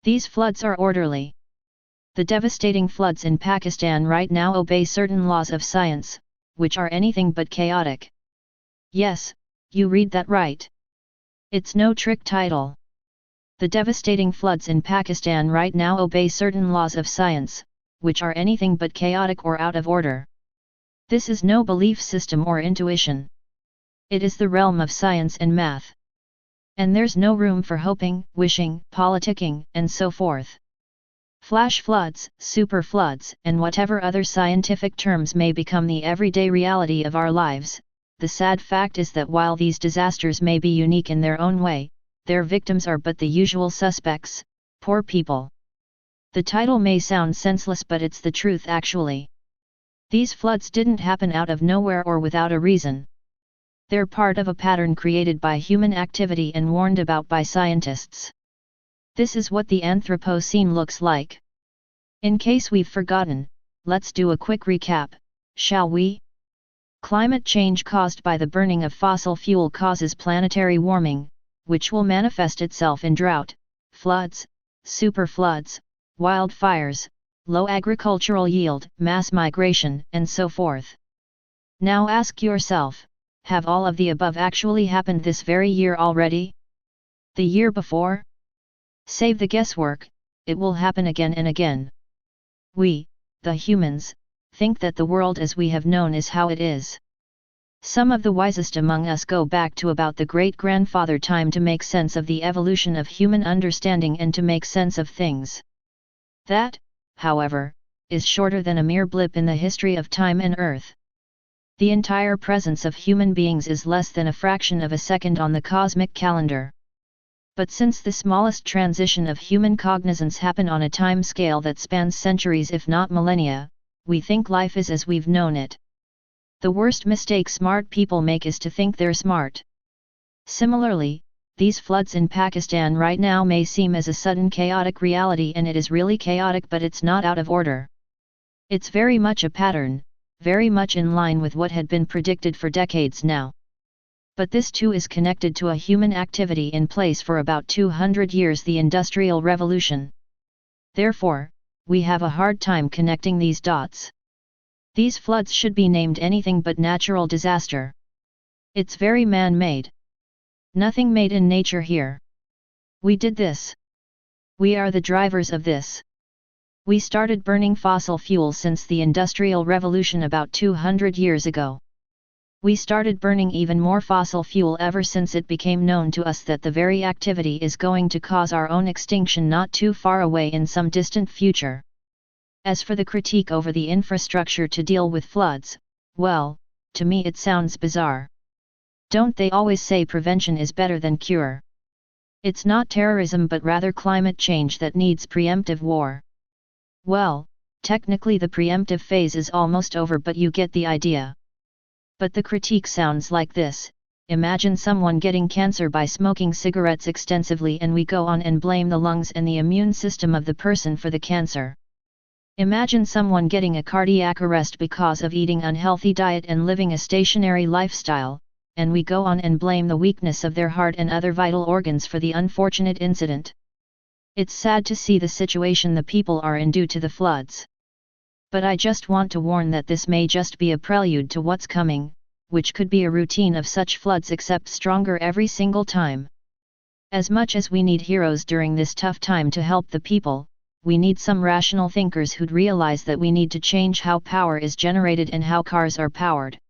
These floods are orderly. The devastating floods in Pakistan right now obey certain laws of science, which are anything but chaotic. Yes, you read that right. It's no trick title. The devastating floods in Pakistan right now obey certain laws of science, which are anything but chaotic or out of order. This is no belief system or intuition. It is the realm of science and math. And there's no room for hoping, wishing, politicking, and so forth. Flash floods, super floods, and whatever other scientific terms may become the everyday reality of our lives. The sad fact is that while these disasters may be unique in their own way, their victims are but the usual suspects, poor people. The title may sound senseless, but it's the truth actually. These floods didn't happen out of nowhere or without a reason. They're part of a pattern created by human activity and warned about by scientists. This is what the Anthropocene looks like. In case we've forgotten, let's do a quick recap, shall we? Climate change caused by the burning of fossil fuel causes planetary warming, which will manifest itself in drought, floods, superfloods, wildfires, low agricultural yield, mass migration, and so forth. Now ask yourself, have all of the above actually happened this very year already? The year before? Save the guesswork, it will happen again and again. We, the humans, think that the world as we have known is how it is. Some of the wisest among us go back to about the great-grandfather time to make sense of the evolution of human understanding and to make sense of things. That, however, is shorter than a mere blip in the history of time and Earth. The entire presence of human beings is less than a fraction of a second on the cosmic calendar. But since the smallest transition of human cognizance happened on a time scale that spans centuries if not millennia, we think life is as we've known it. The worst mistake smart people make is to think they're smart. Similarly, these floods in Pakistan right now may seem as a sudden chaotic reality, and it is really chaotic, but it's not out of order. It's very much a pattern, very much in line with what had been predicted for decades now. But this too is connected to a human activity in place for about 200 years, the Industrial Revolution. Therefore, we have a hard time connecting these dots. These floods should be named anything but natural disaster. It's very man-made. Nothing made in nature here. We did this. We are the drivers of this. We started burning fossil fuels since the Industrial Revolution about 200 years ago. We started burning even more fossil fuel ever since it became known to us that the very activity is going to cause our own extinction not too far away in some distant future. As for the critique over the infrastructure to deal with floods, well, to me it sounds bizarre. Don't they always say prevention is better than cure? It's not terrorism but rather climate change that needs preemptive war. Well, technically the preemptive phase is almost over, but you get the idea. But the critique sounds like this: imagine someone getting cancer by smoking cigarettes extensively, and we go on and blame the lungs and the immune system of the person for the cancer. Imagine someone getting a cardiac arrest because of eating unhealthy diet and living a stationary lifestyle, and we go on and blame the weakness of their heart and other vital organs for the unfortunate incident. It's sad to see the situation the people are in due to the floods. But I just want to warn that this may just be a prelude to what's coming, which could be a routine of such floods except stronger every single time. As much as we need heroes during this tough time to help the people, we need some rational thinkers who'd realize that we need to change how power is generated and how cars are powered.